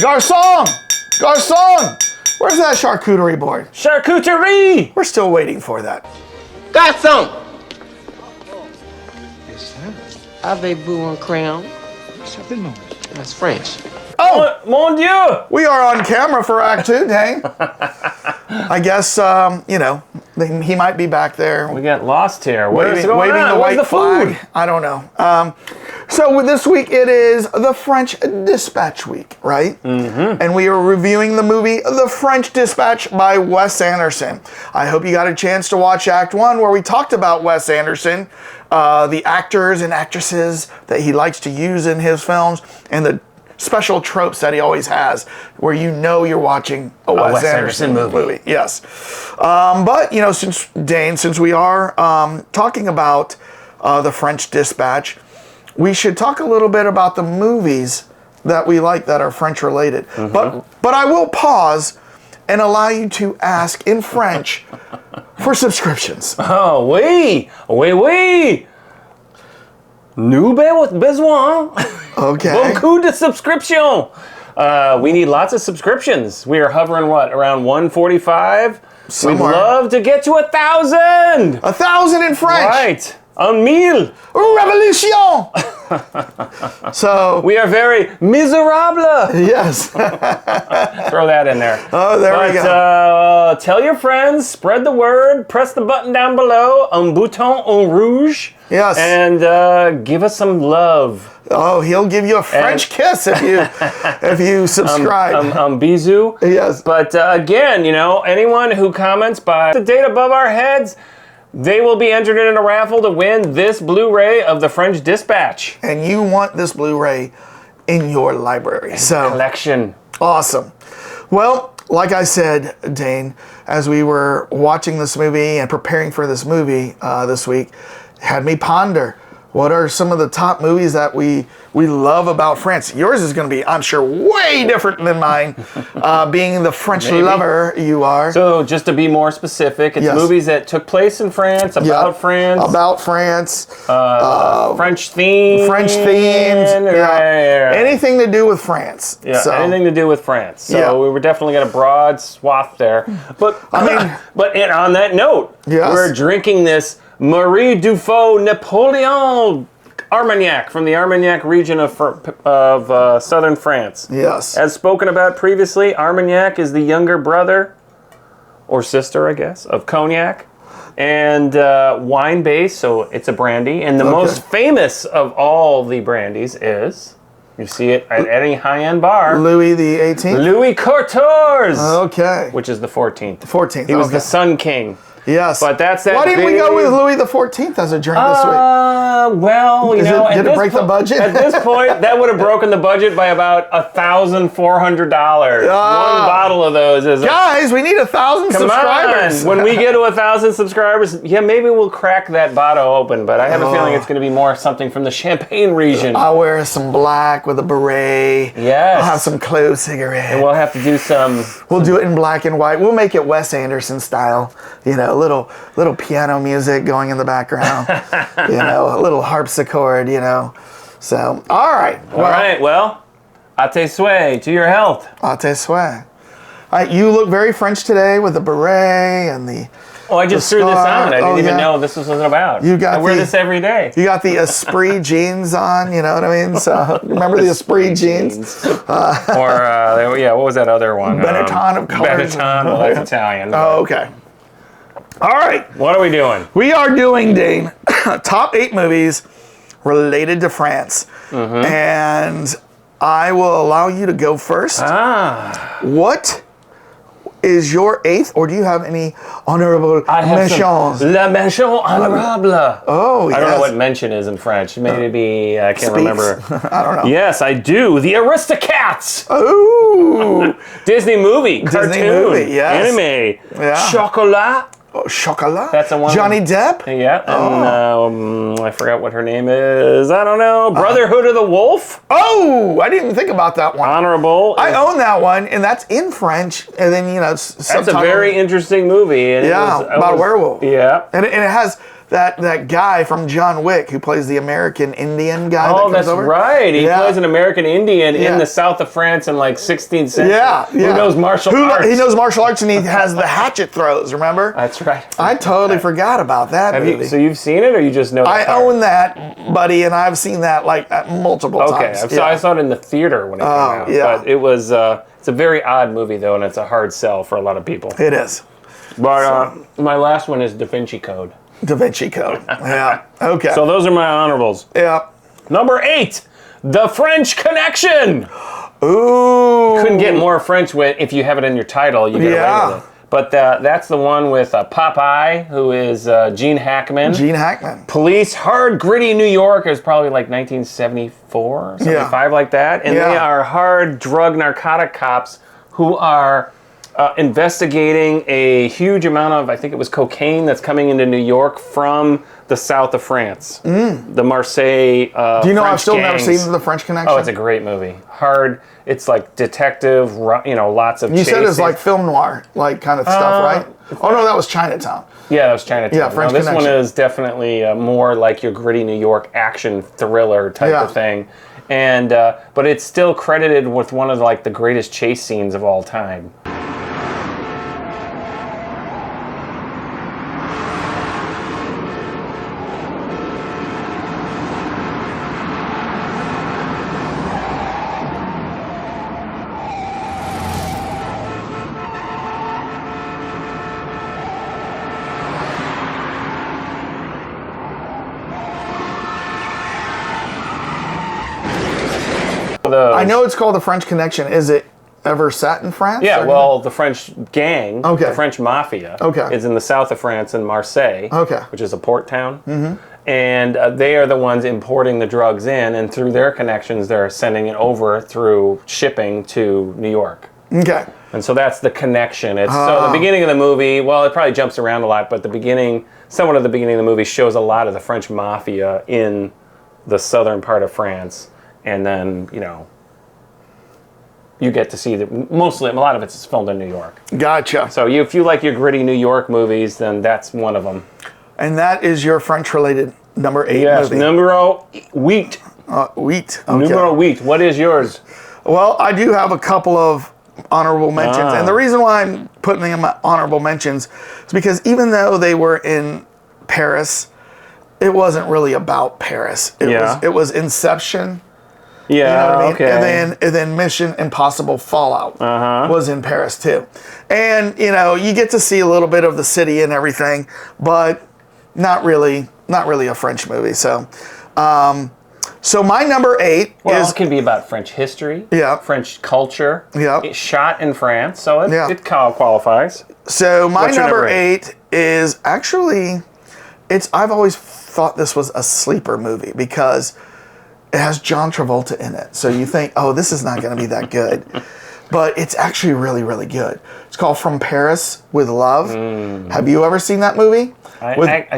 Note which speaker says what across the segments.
Speaker 1: Garçon! Garçon! Where's that charcuterie board?
Speaker 2: Charcuterie!
Speaker 1: We're still waiting for that.
Speaker 3: Garçon!
Speaker 4: Yes, sir.
Speaker 3: Avez-vous un crayon?
Speaker 4: Certainement.
Speaker 3: That's French.
Speaker 1: Oh!
Speaker 2: Mon Dieu!
Speaker 1: We are on camera for Act 2, Dane. I guess, he might be back there.
Speaker 2: We got lost here. What's
Speaker 1: waving
Speaker 2: going on?
Speaker 1: the
Speaker 2: Where's
Speaker 1: white
Speaker 2: the food?
Speaker 1: flag. I don't know. So this week it is the French Dispatch week, right? Mm-hmm. And we are reviewing the movie The French Dispatch by Wes Anderson. I hope you got a chance to watch Act 1 where we talked about Wes Anderson, the actors and actresses that he likes to use in his films, and the special tropes that he always has where you know you're watching a Wes Anderson movie. Yes. But, since we are talking about The French Dispatch, we should talk a little bit about the movies that we like that are French related. Mm-hmm. But I will pause and allow you to ask in French for subscriptions.
Speaker 2: Oh, oui! Nous besoin.
Speaker 1: Okay.
Speaker 2: Beaucoup de subscriptions. We need lots of subscriptions. We are hovering, around 145?
Speaker 1: Somewhere.
Speaker 2: We'd love to get to 1,000!
Speaker 1: 1,000 in French!
Speaker 2: Right. 1,000.
Speaker 1: Revolution! So
Speaker 2: We are very miserable.
Speaker 1: yes.
Speaker 2: Throw that in there.
Speaker 1: Oh, there we go.
Speaker 2: Tell your friends, spread the word, press the button down below, un bouton en rouge.
Speaker 1: Yes.
Speaker 2: And give us some love.
Speaker 1: Oh, he'll give you a French kiss if you subscribe.
Speaker 2: Bisou.
Speaker 1: Yes.
Speaker 2: But again, anyone who comments by the date above our heads, they will be entered in a raffle to win this Blu-ray of The French Dispatch.
Speaker 1: And you want this Blu-ray in your library. So
Speaker 2: Collection.
Speaker 1: awesome. Well, like I said, Dane, as we were watching this movie and preparing for this movie this week, had me ponder. What are some of the top movies that we love about France? Yours is going to be, I'm sure, way different than mine, being the French lover you are.
Speaker 2: So just to be more specific, it's movies that took place in France, about France.
Speaker 1: About France.
Speaker 2: French themes.
Speaker 1: French themes.
Speaker 2: Right.
Speaker 1: Anything to do with France.
Speaker 2: Yeah,
Speaker 1: So,
Speaker 2: anything to do with France. So we were definitely got a broad swath there. But on that note, we're drinking this Marie Dufault Napoleon Armagnac from the Armagnac region of southern France.
Speaker 1: Yes.
Speaker 2: As spoken about previously, Armagnac is the younger brother, or sister, I guess, of cognac. And wine-based, so it's a brandy. And the most famous of all the brandies is, you see it at any high-end bar,
Speaker 1: Louis the 18th?
Speaker 2: Louis XIV.
Speaker 1: Okay.
Speaker 2: Which is the 14th.
Speaker 1: The 14th.
Speaker 2: He was the Sun King.
Speaker 1: Yes.
Speaker 2: But that's that.
Speaker 1: Why didn't we go with Louis the 14th as a drink this week?
Speaker 2: Well,
Speaker 1: did it break the budget?
Speaker 2: At this point, that would have broken the budget by about $1,400. One bottle of those is.
Speaker 1: Guys, we need 1,000 subscribers.
Speaker 2: When we get to 1,000 subscribers, maybe we'll crack that bottle open. But I have a feeling it's going to be more something from the Champagne region.
Speaker 1: I'll wear some black with a beret.
Speaker 2: Yes.
Speaker 1: I'll have some clove cigarette.
Speaker 2: And we'll have to do some.
Speaker 1: We'll do it in black and white. We'll make it Wes Anderson style. Little piano music going in the background. A little harpsichord. So, all right.
Speaker 2: Well, à tes souhaits, to your health.
Speaker 1: À tes souhaits. All right, you look very French today with the beret and the.
Speaker 2: Oh, I just threw this on. I didn't even know this was what it was about. I wear this every day.
Speaker 1: You got the Esprit jeans on, you know what I mean? So, remember the Esprit jeans?
Speaker 2: What was that other one?
Speaker 1: Benetton of colors.
Speaker 2: Benetton, well, that's Italian.
Speaker 1: Oh, okay. All right.
Speaker 2: What are we doing?
Speaker 1: We are doing, Dane, top 8 movies related to France. Mm-hmm. And I will allow you to go first. What is your 8th, or do you have any honorable mentions?
Speaker 2: La mention honorable.
Speaker 1: Oh, yes.
Speaker 2: I don't know what mention is in French. Maybe, I can't remember.
Speaker 1: I don't know.
Speaker 2: Yes, I do. The Aristocats.
Speaker 1: Oh.
Speaker 2: Disney movie. Cartoon.
Speaker 1: Movie, yes.
Speaker 2: Anime.
Speaker 1: Yeah.
Speaker 2: Chocolat.
Speaker 1: Oh, Chocolat?
Speaker 2: That's the one.
Speaker 1: Johnny Depp?
Speaker 2: Yeah. And I forgot what her name is. I don't know. Brotherhood of the Wolf?
Speaker 1: Oh, I didn't even think about that one.
Speaker 2: Honorable.
Speaker 1: I own that one, and that's in French. And then,
Speaker 2: that's a very interesting movie. And
Speaker 1: about a werewolf.
Speaker 2: Yeah.
Speaker 1: And it has that guy from John Wick who plays the American Indian guy.
Speaker 2: Oh,
Speaker 1: that
Speaker 2: that's
Speaker 1: comes over.
Speaker 2: right. He plays an American Indian
Speaker 1: Yeah.
Speaker 2: in the south of France in like 16th century.
Speaker 1: Yeah,
Speaker 2: Who knows martial arts?
Speaker 1: He knows martial arts, and he has the hatchet throws. Remember?
Speaker 2: That's right.
Speaker 1: I totally forgot about that movie.
Speaker 2: So you've seen it, or you just know?
Speaker 1: I own that, buddy, and I've seen that like multiple times.
Speaker 2: Okay, I saw it in the theater when it came out.
Speaker 1: yeah.
Speaker 2: But it was it's a very odd movie though, and it's a hard sell for a lot of people.
Speaker 1: It is.
Speaker 2: But my last one is Da Vinci Code.
Speaker 1: Da Vinci Code. Yeah. Okay.
Speaker 2: So those are my honorables.
Speaker 1: Yeah.
Speaker 2: Number 8, The French Connection.
Speaker 1: Ooh.
Speaker 2: Couldn't get more French if you have it in your title. You get away with it. But that's the one with Popeye, who is Gene Hackman.
Speaker 1: Gene Hackman.
Speaker 2: Police, hard, gritty New York. It was probably like 1974, 75, like that. And they are hard drug narcotic cops who are investigating a huge amount of, I think it was cocaine that's coming into New York from the south of France. The Marseille
Speaker 1: Do you know
Speaker 2: French
Speaker 1: I've still never
Speaker 2: gangs.
Speaker 1: seen The French Connection?
Speaker 2: Oh, it's a great movie. Hard. It's like detective, lots of
Speaker 1: You said it's
Speaker 2: chasing.
Speaker 1: like film noir, like kind of stuff, right? Oh, no, that was Chinatown.
Speaker 2: Yeah, that was Chinatown.
Speaker 1: Yeah, French
Speaker 2: This one
Speaker 1: Connection.
Speaker 2: is definitely more like your gritty New York action thriller type of thing. And but it's still credited with one of the greatest chase scenes of all time.
Speaker 1: I know it's called The French Connection. Is it ever set in France?
Speaker 2: Yeah,
Speaker 1: or-
Speaker 2: well, the French gang,
Speaker 1: Okay.
Speaker 2: the French mafia,
Speaker 1: Okay.
Speaker 2: is in the south of France in Marseille,
Speaker 1: Okay.
Speaker 2: which is a port town. Mm-hmm. And they are the ones importing the drugs in, and through their connections, they're sending it over through shipping to New York.
Speaker 1: Okay.
Speaker 2: And so that's the connection. It's so the beginning of the movie, well, it probably jumps around a lot, but somewhat of the beginning of the movie shows a lot of the French mafia in the southern part of France. And then, you get to see mostly, a lot of it's filmed in New York.
Speaker 1: Gotcha.
Speaker 2: So if you like your gritty New York movies, then that's one of them.
Speaker 1: And that is your French-related number 8
Speaker 2: Yes,
Speaker 1: movie.
Speaker 2: numero 8.
Speaker 1: Wheat. Okay.
Speaker 2: Numero 8. What is yours?
Speaker 1: Well, I do have a couple of honorable mentions. And the reason why I'm putting them in my honorable mentions is because even though they were in Paris, it wasn't really about Paris. It was Inception.
Speaker 2: Yeah,
Speaker 1: You know what I mean?
Speaker 2: okay.
Speaker 1: And then Mission Impossible Fallout was in Paris too. And you get to see a little bit of the city and everything, but not really a French movie. So my number 8
Speaker 2: Well,
Speaker 1: is
Speaker 2: it can be about French history,
Speaker 1: Yeah.
Speaker 2: French culture.
Speaker 1: Yeah.
Speaker 2: It's shot in France, so
Speaker 1: Yeah.
Speaker 2: it qualifies.
Speaker 1: so my
Speaker 2: What's your
Speaker 1: number
Speaker 2: number
Speaker 1: 8 is actually I've always thought this was a sleeper movie because it has John Travolta in it. So you think, oh, this is not going to be that good. But it's actually really, really good. It's called From Paris with Love. Have you ever seen that movie?
Speaker 2: I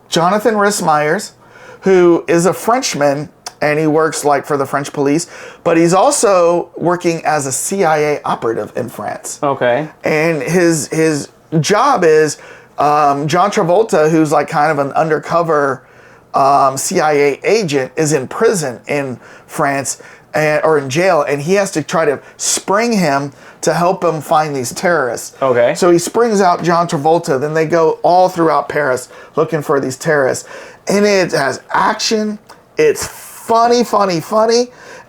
Speaker 1: Jonathan Rhys-Meyers, who is a Frenchman, and he works for the French police, but he's also working as a CIA operative in France.
Speaker 2: okay.
Speaker 1: And his job is John Travolta, who's kind of an undercover CIA agent, is in prison in France or in jail, and he has to try to spring him to help him find these terrorists.
Speaker 2: Okay.
Speaker 1: So he springs out John Travolta, then they go all throughout Paris looking for these terrorists. And it has action, it's funny,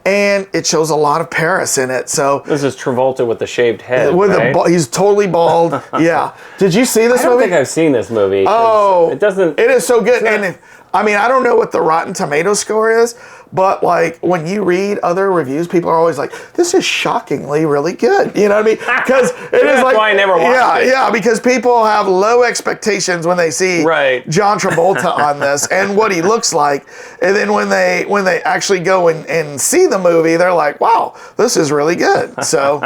Speaker 1: and it shows a lot of Paris in it. So
Speaker 2: This is Travolta with the shaved head,
Speaker 1: with
Speaker 2: right?
Speaker 1: he's totally bald. Yeah. Did you see this
Speaker 2: I don't
Speaker 1: movie?
Speaker 2: think I've seen this movie. 'cause
Speaker 1: Oh,
Speaker 2: it doesn't.
Speaker 1: It is so good,
Speaker 2: not-
Speaker 1: and I don't know what the Rotten Tomato score is, but when you read other reviews, people are always like, "This is shockingly really good." You know what I mean? Because it is
Speaker 2: That's why I never watched it.
Speaker 1: Yeah, because people have low expectations when they see
Speaker 2: Right.
Speaker 1: John Travolta on this and what he looks like, and then when they actually go and see the movie, they're like, "Wow, this is really good." So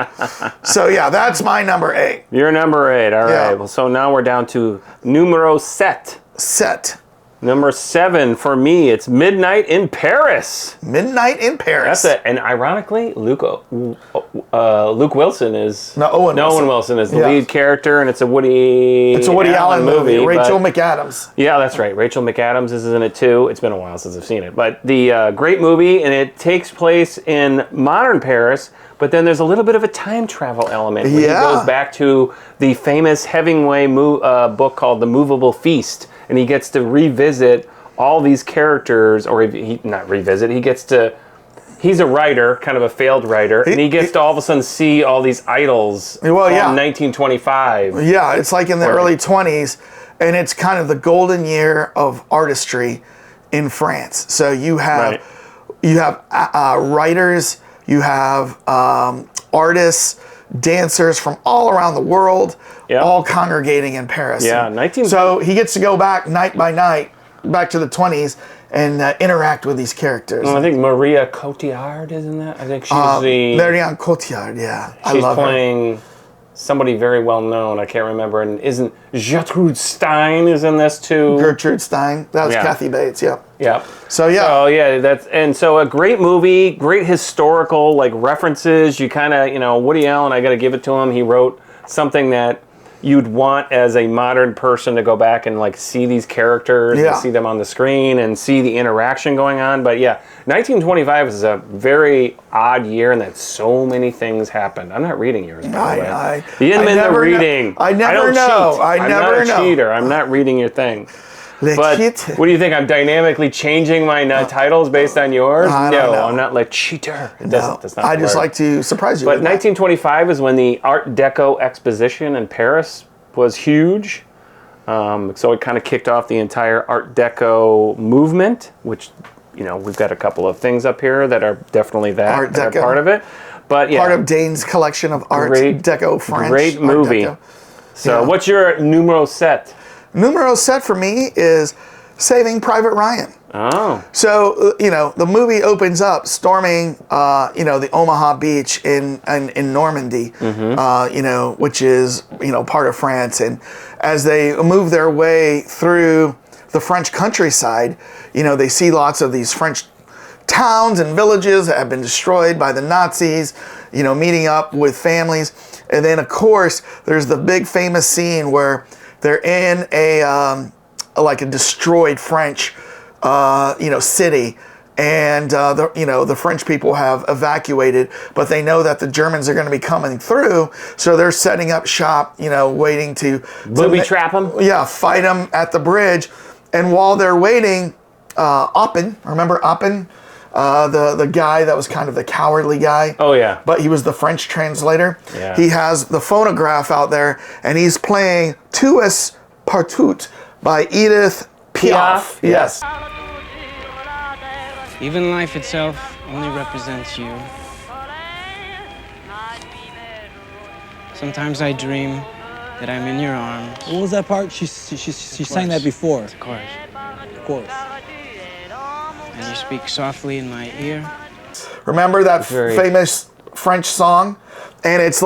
Speaker 1: yeah, that's my number 8.
Speaker 2: You're number 8. All right.
Speaker 1: Yeah.
Speaker 2: Well, so now we're down to numero 7.
Speaker 1: Set.
Speaker 2: Number 7 for me, it's Midnight in Paris.
Speaker 1: Midnight in Paris.
Speaker 2: That's it. And ironically, Luke Wilson is
Speaker 1: Owen
Speaker 2: Wilson is the lead character, and it's a Woody
Speaker 1: Allen movie. Rachel
Speaker 2: but,
Speaker 1: McAdams.
Speaker 2: Yeah, that's right. Rachel McAdams is in it too. It's been a while since I've seen it, but the great movie, and it takes place in modern Paris. But then there's a little bit of a time travel element. When he goes back to the famous Hemingway book called The Movable Feast, and he gets to revisit all these characters, or not revisit, he's a writer, kind of a failed writer, and he gets to all of a sudden see all these idols from 1925.
Speaker 1: Yeah, it's like in the early 20s, and it's kind of the golden year of artistry in France. So you have writers, you have artists, dancers from all around the world, all congregating in Paris.
Speaker 2: Yeah,
Speaker 1: So he gets to go back night by night, back to the 20s, and interact with these characters.
Speaker 2: Well, I think Maria Cotillard is in that. I think she's
Speaker 1: Marion Cotillard, yeah.
Speaker 2: She's playing somebody very well known. I can't remember. And isn't Gertrude Stein is in this too?
Speaker 1: Gertrude Stein. That was Kathy Bates, yeah.
Speaker 2: Yeah.
Speaker 1: So
Speaker 2: so a great movie, great historical references. You kind of, Woody Allen, I got to give it to him. He wrote something that you'd want as a modern person to go back and see these characters and see them on the screen and see the interaction going on. But 1925 is a very odd year in that so many things happened. I'm not reading yours, by the way. You didn't mean the reading.
Speaker 1: I never know. I'm
Speaker 2: not a cheater. I'm not reading your thing. But what do you think? I'm dynamically changing my titles based on yours? No, I'm not like cheater. That's not
Speaker 1: I just like to surprise you.
Speaker 2: But 1925 is when the Art Deco exposition in Paris was huge. So it kind of kicked off the entire Art Deco movement, which, we've got a couple of things up here that are definitely that are part of it. But
Speaker 1: part of Dane's collection of Art Deco French.
Speaker 2: Great movie. So what's your numero set?
Speaker 1: Numero set for me is Saving Private Ryan.
Speaker 2: Oh.
Speaker 1: So, the movie opens up storming, the Omaha beach in Normandy, which is, part of France. And as they move their way through the French countryside, they see lots of these French towns and villages that have been destroyed by the Nazis, meeting up with families. And then, of course, there's the big famous scene where they're in a destroyed French, city, and the French people have evacuated, but they know that the Germans are going to be coming through, so they're setting up shop, waiting to
Speaker 2: booby trap them.
Speaker 1: Yeah, fight them at the bridge, and while they're waiting, Oppen, remember Oppen? The guy that was kind of the cowardly guy.
Speaker 2: Oh, yeah.
Speaker 1: But he was the French translator.
Speaker 2: Yeah.
Speaker 1: He has the phonograph out there, and he's playing E5.2 by Edith Piaf. Yes.
Speaker 4: Even life itself only represents you. Sometimes I dream that I'm in your arms.
Speaker 5: What was that part? She sang that before.
Speaker 4: Of course.
Speaker 5: Of course.
Speaker 4: And you speak softly in my ear.
Speaker 1: Remember that famous French song? And it's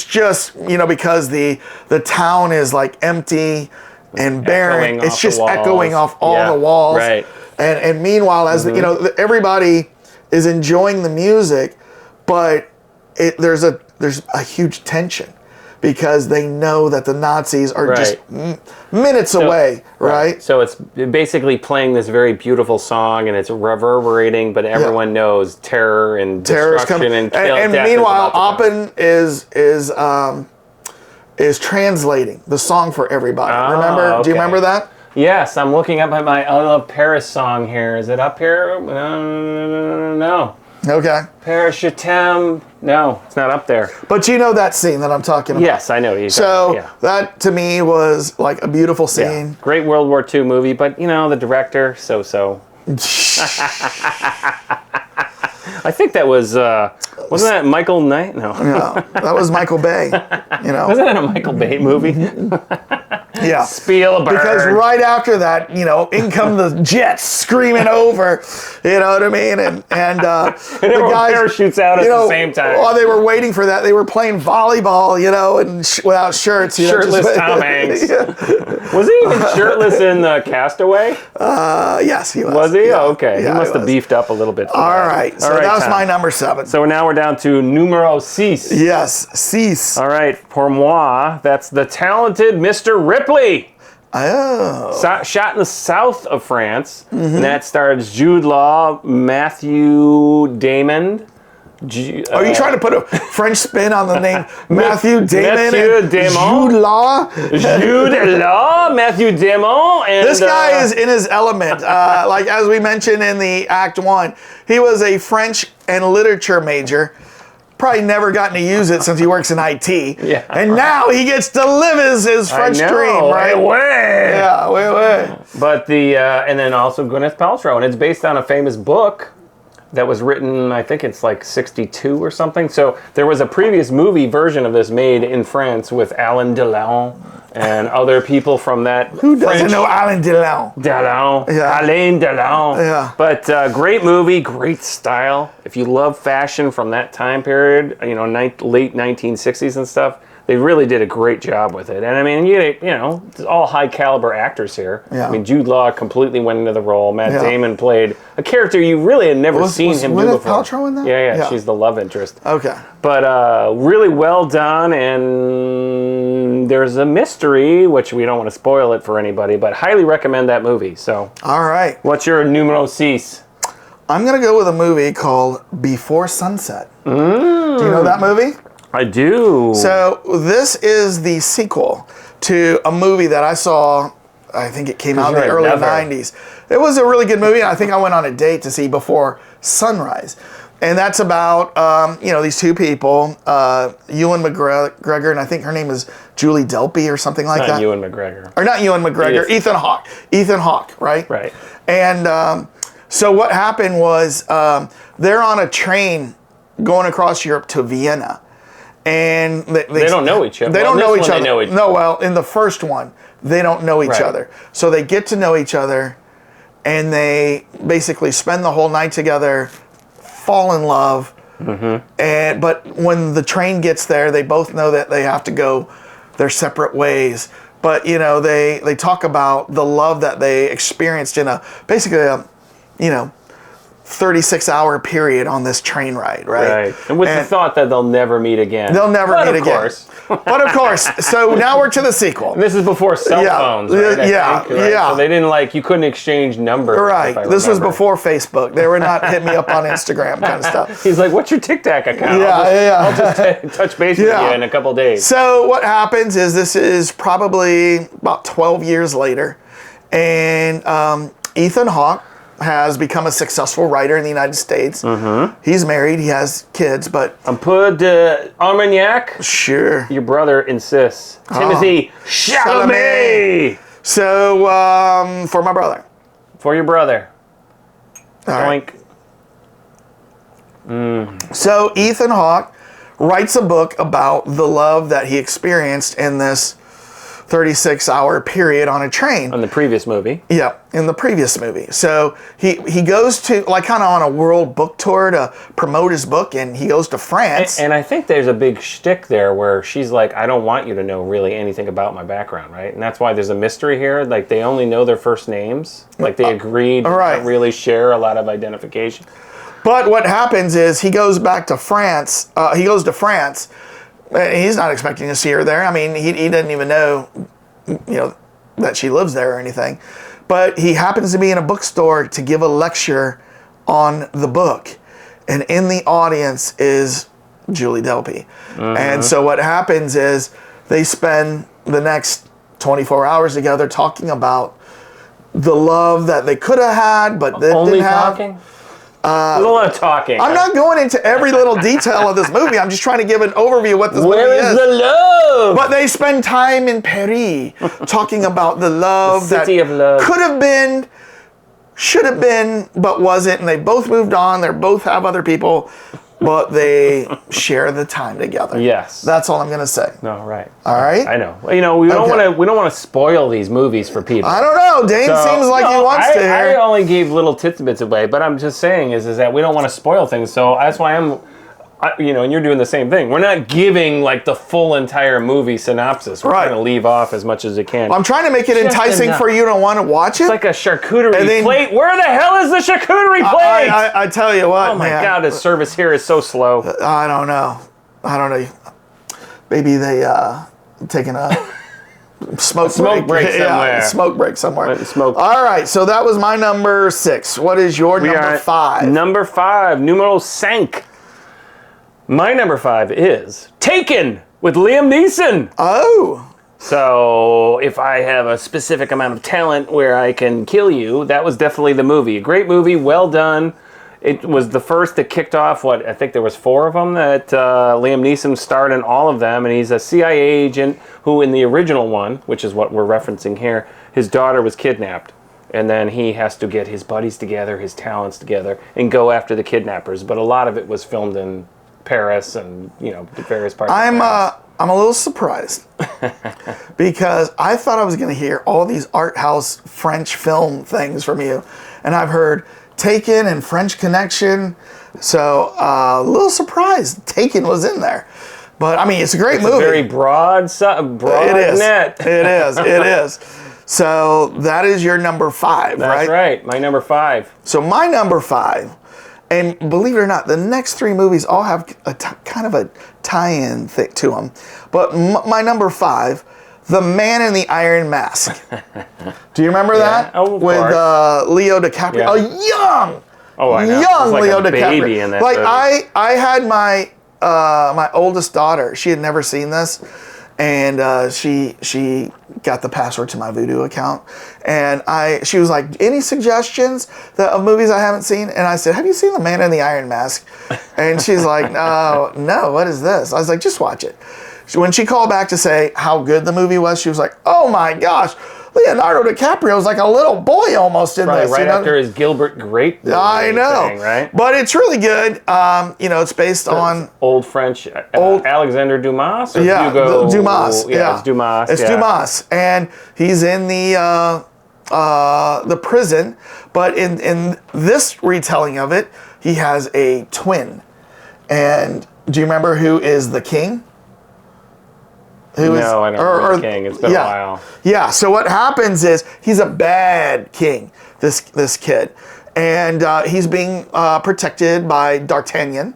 Speaker 1: just, because the town is empty and barren. It's just echoing off all the walls.
Speaker 2: Right.
Speaker 1: And meanwhile, as everybody is enjoying the music, but there's a huge tension because they know that the Nazis are just minutes away, right?
Speaker 2: So it's basically playing this very beautiful song, and it's reverberating, but everyone knows terror and destruction and kill.
Speaker 1: And meanwhile, Oppen is translating the song for everybody. Remember?
Speaker 2: Okay.
Speaker 1: Do you remember that?
Speaker 2: Yes, I'm looking up at my I Love Paris song here. Is it up here? No.
Speaker 1: Okay.
Speaker 2: Paris, je t'aime. No, it's not up there.
Speaker 1: But you know that scene that I'm talking about.
Speaker 2: Yes, I know.
Speaker 1: That to me was a beautiful scene.
Speaker 2: Yeah. Great World War II movie, but the director, so. I think that was, wasn't that Michael Knight? No.
Speaker 1: No, that was Michael Bay.
Speaker 2: Wasn't that a Michael Bay movie?
Speaker 1: Yeah.
Speaker 2: Spielberg.
Speaker 1: Because right after that, in come the jets screaming over, you know what I mean? And the guys
Speaker 2: parachutes out at the same time.
Speaker 1: While they were waiting for that, they were playing volleyball, and without shirts.
Speaker 2: Shirtless Tom Hanks.
Speaker 1: Yeah.
Speaker 2: Was he even shirtless in Castaway?
Speaker 1: Yes, he was.
Speaker 2: Was he?
Speaker 1: Yeah.
Speaker 2: Oh, okay.
Speaker 1: Yeah,
Speaker 2: he must have beefed up a little bit.
Speaker 1: All right. So that was
Speaker 2: Tom.
Speaker 1: my number 7.
Speaker 2: So now we're down to numero 6.
Speaker 1: Yes, 6.
Speaker 2: All right. Pour moi, that's the talented Mr. Ripley.
Speaker 1: Oh.
Speaker 2: Shot in the south of France. And that stars Jude Law, Matthew Damon.
Speaker 1: Are you trying to put a French spin on the name Matthew Damon?
Speaker 2: Matthew Damon.
Speaker 1: Jude Law?
Speaker 2: Jude Law, Matthew Damon. And,
Speaker 1: this guy is in his element. Like as we mentioned in the Act 1, he was a French and literature major. Probably never gotten to use it since he works in IT.
Speaker 2: Yeah.
Speaker 1: And now he gets to live his French dream, right?
Speaker 2: Way.
Speaker 1: Yeah, way.
Speaker 2: But and then also Gwyneth Paltrow, and it's based on a famous book that was written, I think it's like 62 or something. So there was a previous movie version of this made in France with Alain Delon and other people from that.
Speaker 1: Who doesn't know Alain Delon?
Speaker 2: Yeah. Alain Delon.
Speaker 1: Yeah.
Speaker 2: But great movie, great style. If you love fashion from that time period, late 1960s and stuff, they really did a great job with it. And I mean, it's all high caliber actors here.
Speaker 1: Yeah.
Speaker 2: I mean, Jude Law completely went into the role. Matt Damon played a character you really had never seen him do before.
Speaker 1: Was Paltrow in that?
Speaker 2: Yeah, she's the love interest.
Speaker 1: Okay.
Speaker 2: But really well done, and there's a mystery, which we don't want to spoil it for anybody, but highly recommend that movie. So,
Speaker 1: all right.
Speaker 2: What's your numero 6?
Speaker 1: I'm going to go with a movie called Before Sunset. Do you know that movie?
Speaker 2: I do.
Speaker 1: So this is the sequel to a movie that I saw. I think it came out in the early 90s. It was a really good movie, and I think I went on a date to see Before Sunrise. And that's about, these two people, Ewan McGregor, and I think her name is Julie Delpy or something like that.
Speaker 2: Not Ewan McGregor.
Speaker 1: Or not Ewan McGregor, Ethan Hawke. Ethan Hawke, right?
Speaker 2: Right.
Speaker 1: And so what happened was they're on a train going across Europe to Vienna. And they
Speaker 2: don't know each other.
Speaker 1: They don't know each other.
Speaker 2: No,
Speaker 1: well, in the first one, they don't know each other. So they get to know each other, and they basically spend the whole night together, fall in love. Mm-hmm. But when the train gets there, they both know that they have to go their separate ways. But they talk about the love that they experienced in basically a 36-hour period on this train ride, right?
Speaker 2: And with the thought that they'll never meet again.
Speaker 1: They'll never meet again.
Speaker 2: Course.
Speaker 1: But of course. So now we're to the sequel.
Speaker 2: And this is before cell phones, right?
Speaker 1: Yeah.
Speaker 2: So they didn't you couldn't exchange numbers.
Speaker 1: Right. This was before Facebook. They were not hitting me up on Instagram kind of stuff.
Speaker 2: He's like, what's your TikTok account? I'll just touch base with you in a couple days.
Speaker 1: So what happens is this is probably about 12 years later. And Ethan Hawke has become a successful writer in the United States. Mm-hmm. He's married. He has kids, but...
Speaker 2: Un peu d'Armagnac?
Speaker 1: Sure.
Speaker 2: Your brother insists. Timothy Chalamet!
Speaker 1: So, for my brother.
Speaker 2: For your brother.
Speaker 1: All right.
Speaker 2: Doink.
Speaker 1: So, Ethan Hawke writes a book about the love that he experienced in this 36-hour period on a train.
Speaker 2: On the previous movie.
Speaker 1: Yeah, in the previous movie. So he goes to, kind of on a world book tour to promote his book, and he goes to France.
Speaker 2: And I think there's a big shtick there where she's like, I don't want you to know really anything about my background, right? And that's why there's a mystery here. They only know their first names. They agreed to not really share a lot of identification.
Speaker 1: But what happens is he goes back to France. He goes to France. He's not expecting to see her there. I mean, he doesn't even know, that she lives there or anything. But he happens to be in a bookstore to give a lecture on the book. And in the audience is Julie Delpy. Mm-hmm. And so what happens is they spend the next 24 hours together talking about the love that they could have had, but they didn't have.
Speaker 2: Talking? There's a lot of talking.
Speaker 1: I'm not going into every little detail of this movie. I'm just trying to give an overview of what this movie is.
Speaker 2: Where is the love?
Speaker 1: But they spend time in Paris talking about the love
Speaker 2: the city of love.
Speaker 1: Could have been, should have been, but wasn't. And they both moved on. They both have other people. but they share the time together.
Speaker 2: Yes.
Speaker 1: That's all I'm going to say.
Speaker 2: No, right.
Speaker 1: All right?
Speaker 2: I know. You know, we don't want to spoil these movies for people.
Speaker 1: I don't know. Dane seems like he wants to
Speaker 2: I
Speaker 1: hear.
Speaker 2: only gave little tidbits away, but I'm just saying is that we don't want to spoil things. So that's why and you're doing the same thing. We're not giving like the full entire movie synopsis. We're trying to leave off as much as we can.
Speaker 1: I'm trying to make it enticing for you to want to watch it.
Speaker 2: It's like a charcuterie plate. Where the hell is the charcuterie plate?
Speaker 1: I tell you what,
Speaker 2: oh my God, the service here is so slow.
Speaker 1: I don't know. Maybe they taking a smoke break
Speaker 2: somewhere.
Speaker 1: Yeah, smoke break somewhere.
Speaker 2: Smoke.
Speaker 1: All right, so that was my number 6. What is your number 5?
Speaker 2: Number 5, numero 5. My number 5 is Taken with Liam Neeson.
Speaker 1: Oh.
Speaker 2: So if I have a specific amount of talent where I can kill you, that was definitely the movie. A great movie, well done. It was the first that kicked off, I think there was 4 of them that Liam Neeson starred in all of them, and he's a CIA agent who in the original one, which is what we're referencing here, his daughter was kidnapped. And then he has to get his buddies together, his talents together, and go after the kidnappers. But a lot of it was filmed in Paris and, various parts of France.
Speaker 1: I'm a little surprised because I thought I was going to hear all these art house French film things from you. And I've heard Taken and French Connection. So a little surprised Taken was in there. But, I mean, it's a great movie.
Speaker 2: A very broad net.
Speaker 1: It is. So that is your number 5, right?
Speaker 2: That's right. My number 5.
Speaker 1: So my number 5, and believe it or not, the next 3 movies all have kind of a tie-in thing to them. But my number 5, The Man in the Iron Mask. Do you remember that?
Speaker 2: Oh, of
Speaker 1: with
Speaker 2: course.
Speaker 1: Leo DiCaprio.
Speaker 2: Yeah.
Speaker 1: Young
Speaker 2: I know.
Speaker 1: young
Speaker 2: like
Speaker 1: Leo
Speaker 2: a
Speaker 1: DiCaprio.
Speaker 2: Baby in that
Speaker 1: like
Speaker 2: movie.
Speaker 1: I had my my oldest daughter. She had never seen this. And she got the password to my Voodoo account, and she was like, "Any suggestions of movies I haven't seen?" And I said, "Have you seen The Man in the Iron Mask?" And she's like, "No, what is this?" I was like, "Just watch it." When she called back to say how good the movie was, she was like, "Oh my gosh, Leonardo DiCaprio is like a little boy almost in this."
Speaker 2: Right after his Gilbert Grape movie.
Speaker 1: I know,
Speaker 2: thing, right?
Speaker 1: But it's really good. It's based on
Speaker 2: old French, Alexander Dumas. Or Hugo?
Speaker 1: Dumas.
Speaker 2: Yeah, it's Dumas.
Speaker 1: It's Dumas, and he's in the prison. But in this retelling of it, he has a twin. And do you remember who is the king?
Speaker 2: I don't remember the king. It's been a while.
Speaker 1: Yeah, so what happens is he's a bad king, this kid. And he's being protected by D'Artagnan,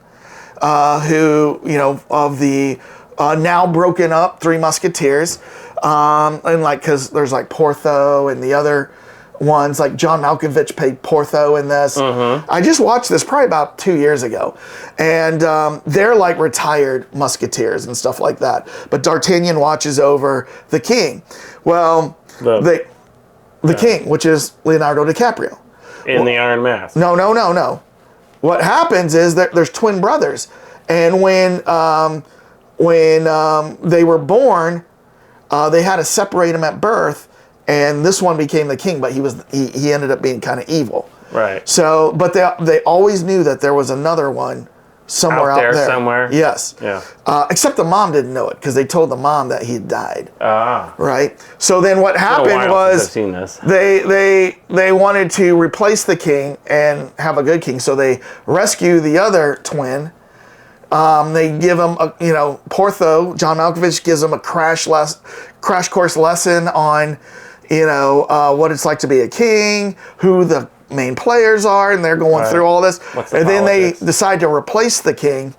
Speaker 1: who, of the now broken up Three Musketeers. And because there's Porthos and the other ones, like John Malkovich played Porthos in this. Mm-hmm. I just watched this probably about 2 years ago. And they're retired musketeers and stuff like that. But D'Artagnan watches over the king. Well, the king, which is Leonardo DiCaprio.
Speaker 2: In the Iron Mask.
Speaker 1: No. What happens is that there's twin brothers. And when they were born, they had to separate them at birth. And this one became the king, but he ended up being kind of evil.
Speaker 2: Right.
Speaker 1: So, but they always knew that there was another one somewhere out there.
Speaker 2: Somewhere.
Speaker 1: Yes.
Speaker 2: Yeah.
Speaker 1: Except the mom didn't know it because they told the mom that he had died.
Speaker 2: Ah.
Speaker 1: Right. So then what happened was
Speaker 2: I've seen this.
Speaker 1: They wanted to replace the king and have a good king, so they rescue the other twin. They give him Porthos, John Malkovich gives him a crash course lesson on what it's like to be a king, who the main players are, and they're going through all this.
Speaker 2: Then
Speaker 1: they decide to replace the king,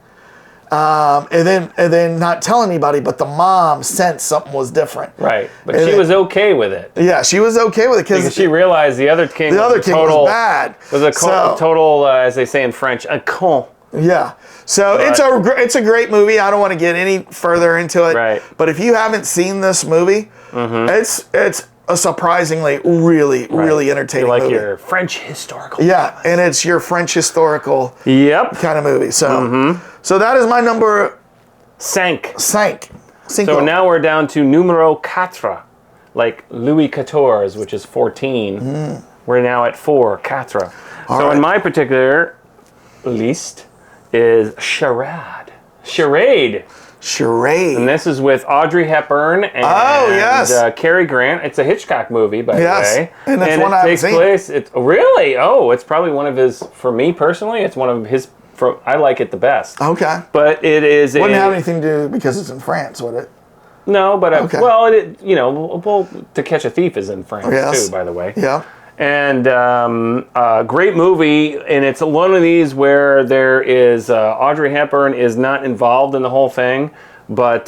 Speaker 1: and then not tell anybody, but the mom sensed something was different.
Speaker 2: Right, but she was okay with it.
Speaker 1: Yeah, she was okay with it
Speaker 2: because she realized the other king
Speaker 1: was bad.
Speaker 2: Was a total, as they say in French, a con.
Speaker 1: Yeah. So it's a great movie. I don't want to get any further into it.
Speaker 2: Right.
Speaker 1: But if you haven't seen this movie, it's a surprisingly really entertaining
Speaker 2: movie.
Speaker 1: Like
Speaker 2: your French historical.
Speaker 1: Yeah, and it's your French historical kind of movie. So so that is my number
Speaker 2: 5.
Speaker 1: Cinco.
Speaker 2: So now we're down to numero 4, like Louis XIV, which is 14. We're now at 4, 4. So in my particular list, is Charade. Charade.
Speaker 1: Charade.
Speaker 2: And this is with Audrey Hepburn and Cary Grant. It's a Hitchcock movie, by the way.
Speaker 1: And it's one I haven't seen.
Speaker 2: Really? Oh, it's probably one of his, for me personally, it's one of his, I like it the best.
Speaker 1: Okay.
Speaker 2: But it is
Speaker 1: Wouldn't have anything to do because it's in France, would it?
Speaker 2: No, but To Catch a Thief is in France too, by the way.
Speaker 1: Yeah.
Speaker 2: And great movie, and it's one of these where there is Audrey Hepburn is not involved in the whole thing, but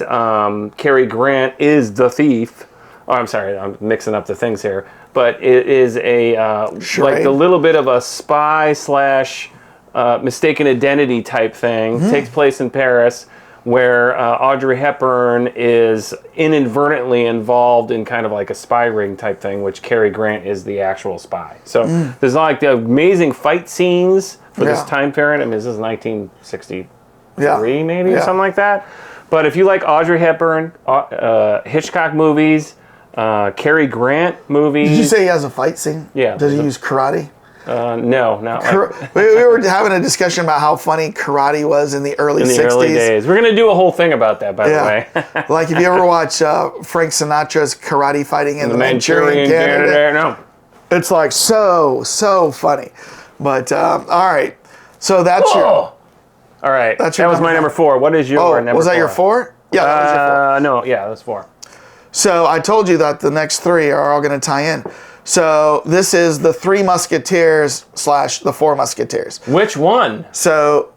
Speaker 2: Cary Grant is the thief. Oh, I'm sorry, I'm mixing up the things here. But it is like a little bit of a spy / mistaken identity type thing. Takes place in Paris, where Audrey Hepburn is inadvertently involved in kind of like a spy ring type thing, which Cary Grant is the actual spy. So there's like the amazing fight scenes for this time period. I mean, this is 1963 maybe or something like that. But if you like Audrey Hepburn, Hitchcock movies, Cary Grant movies.
Speaker 1: Did you say he has a fight scene?
Speaker 2: Yeah.
Speaker 1: Does he use karate?
Speaker 2: No, not like
Speaker 1: we were having a discussion about how funny karate was in the early 60s.
Speaker 2: early days. We're going to do a whole thing about that, by the way.
Speaker 1: Like if you ever watch Frank Sinatra's karate fighting in the Manchurian Candidate.
Speaker 2: No.
Speaker 1: It's like so funny. But, all right. So that's your...
Speaker 2: All right.
Speaker 1: That
Speaker 2: was my number 4. What is your number 4?
Speaker 1: Was that your 4? Yeah, that was your 4.
Speaker 2: No, yeah, that's 4.
Speaker 1: So I told you that the next 3 are all going to tie in. So this is the Three Musketeers / the Four Musketeers.
Speaker 2: Which one?
Speaker 1: So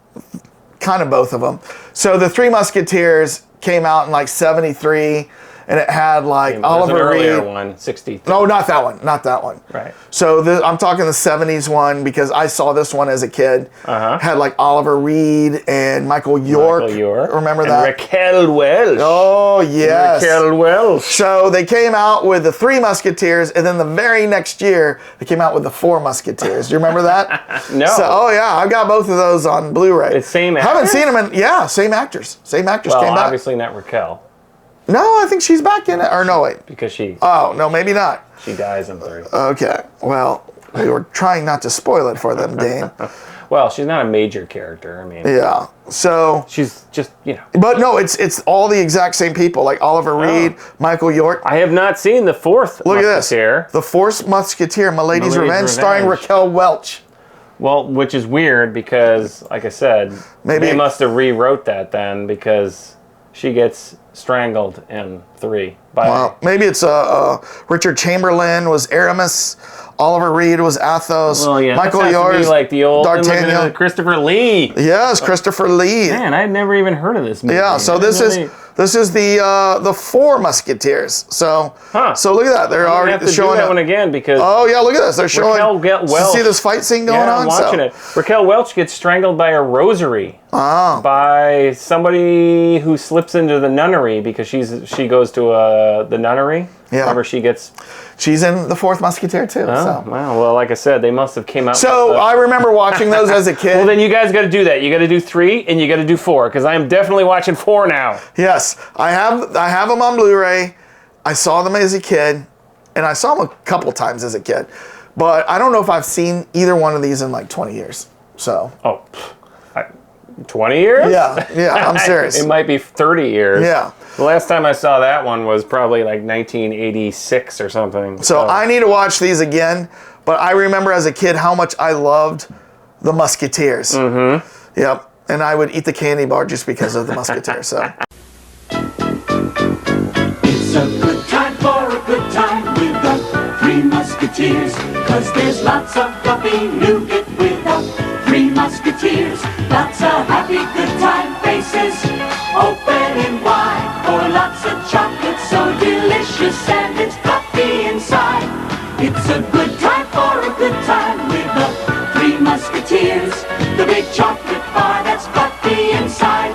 Speaker 1: kind of both of them. So the Three Musketeers came out in like 73, and it had like Oliver Reed.
Speaker 2: Earlier one, 63.
Speaker 1: No, not that one. Not that one.
Speaker 2: Right.
Speaker 1: So I'm talking the 70s one because I saw this one as a kid. Had like Oliver Reed and Michael York. Remember that?
Speaker 2: Raquel Welch.
Speaker 1: Oh, yes.
Speaker 2: Raquel Welch.
Speaker 1: So they came out with the Three Musketeers, and then the very next year, they came out with the Four Musketeers. Do you remember that?
Speaker 2: No.
Speaker 1: So, I've got both of those on Blu-ray.
Speaker 2: It's same actors?
Speaker 1: Haven't seen them in, same actors. Same actors came back.
Speaker 2: Obviously not Raquel.
Speaker 1: No, I think she's back in it. Or no, wait.
Speaker 2: Because she...
Speaker 1: Oh, no, maybe not.
Speaker 2: She dies in 3.
Speaker 1: Okay. Well, we were trying not to spoil it for them, Dane.
Speaker 2: Well, she's not a major character. I mean...
Speaker 1: Yeah. So...
Speaker 2: She's just,
Speaker 1: But no, it's all the exact same people. Like Oliver Reed, Michael York.
Speaker 2: I have not seen the Fourth Musketeer.
Speaker 1: At this. The Fourth Musketeer, Milady's Revenge, starring Raquel Welch.
Speaker 2: Well, which is weird because, like I said, they must have rewrote that then because she gets strangled in 3.
Speaker 1: Maybe it's Richard Chamberlain was Aramis, Oliver Reed was Athos,
Speaker 2: Michael York like the old
Speaker 1: D'Artagnan,
Speaker 2: Christopher Lee.
Speaker 1: Yes, Christopher Lee.
Speaker 2: Man, I had never even heard of this movie.
Speaker 1: Yeah, so this is the Four Musketeers. So look at that. They're already
Speaker 2: have to
Speaker 1: showing
Speaker 2: do that one again because
Speaker 1: look at this. They're showing.
Speaker 2: Raquel Welch.
Speaker 1: See this fight scene going on?
Speaker 2: I'm watching it. Raquel Welch gets strangled by a rosary. By somebody who slips into the nunnery because she goes to the nunnery. Yeah. Remember
Speaker 1: she's in the Fourth Musketeer too.
Speaker 2: Wow. Well, like I said, they must have came out.
Speaker 1: So I remember watching those as a kid.
Speaker 2: Well, then you guys got to do that. You got to do 3 and you got to do 4 because I am definitely watching 4 now.
Speaker 1: Yes, I have them on Blu-ray. I saw them as a kid, and I saw them a couple times as a kid, but I don't know if I've seen either one of these in like 20 years. So.
Speaker 2: 20 years?
Speaker 1: Yeah, I'm serious.
Speaker 2: It might be 30 years.
Speaker 1: Yeah.
Speaker 2: The last time I saw that one was probably like 1986 or something.
Speaker 1: So I need to watch these again, but I remember as a kid how much I loved the Musketeers. Mm-hmm. Yep. And I would eat the candy bar just because of the Musketeers. So.
Speaker 6: It's a good time for a good time with the Three Musketeers, 'cause there's lots of fluffy nougat with the Three Musketeers. Lots of happy good time faces, opening wide, for lots of chocolate so delicious and it's fluffy inside. It's a good time for a good time with the Three Musketeers, the big chocolate bar that's fluffy inside.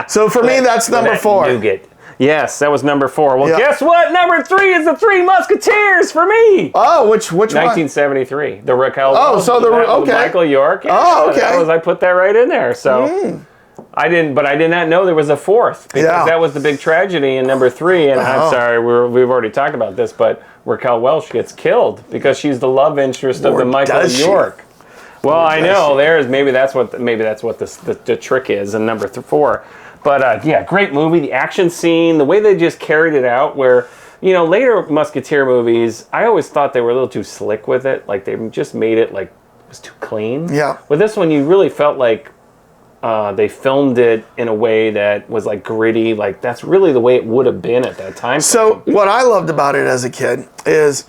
Speaker 1: So for me, that's number 4.
Speaker 2: Nougat. Yes, that was number 4. Well, guess what? Number 3 is the Three Musketeers for me.
Speaker 1: Oh, which one?
Speaker 2: 1973. The Raquel. Michael York.
Speaker 1: Yeah,
Speaker 2: I put that right in there. So I did not know there was a 4th because that was the big tragedy in number 3. And I'm sorry, we've already talked about this, but Raquel Welch gets killed because she's the love interest of the Michael York. Well, I know maybe that's what the trick is in number 4. But yeah, great movie. The action scene, the way they just carried it out, where later Musketeer movies, I always thought they were a little too slick with it. Like they just made it like it was too clean.
Speaker 1: Yeah.
Speaker 2: With this one, you really felt like they filmed it in a way that was like gritty. Like that's really the way it would have been at that time.
Speaker 1: So what I loved about it as a kid is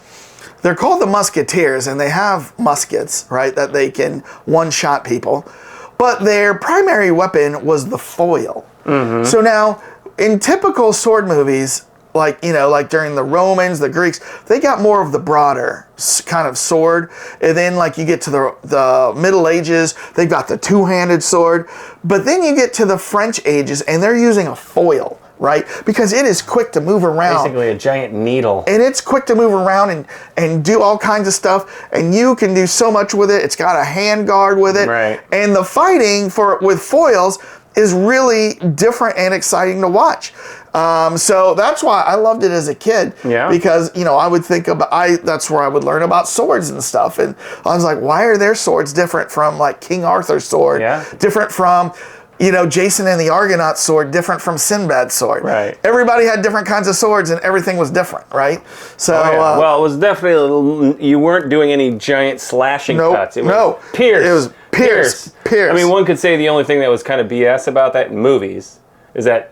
Speaker 1: they're called the Musketeers, and they have muskets, right, that they can one-shot people. But their primary weapon was the foil. Mm-hmm. So now, in typical sword movies, like during the Romans, the Greeks, they got more of the broader kind of sword. And then like you get to the Middle Ages, they've got the two-handed sword. But then you get to the French ages, and they're using a foil, right? Because it is quick to move around.
Speaker 2: Basically a giant needle.
Speaker 1: And it's quick to move around and do all kinds of stuff. And you can do so much with it. It's got a hand guard with it.
Speaker 2: Right.
Speaker 1: And the fighting with foils is really different and exciting to watch. So that's why I loved it as a kid.
Speaker 2: Yeah.
Speaker 1: Because, I would think that's where I would learn about swords and stuff. And I was like, why are their swords different from like King Arthur's sword?
Speaker 2: Yeah.
Speaker 1: Different from Jason and the Argonaut sword, different from Sinbad's sword.
Speaker 2: Right.
Speaker 1: Everybody had different kinds of swords, and everything was different, right? So,
Speaker 2: well, it was definitely, you weren't doing any giant slashing cuts. It was pierce.
Speaker 1: It was pierce.
Speaker 2: I mean, one could say the only thing that was kind of BS about that in movies is that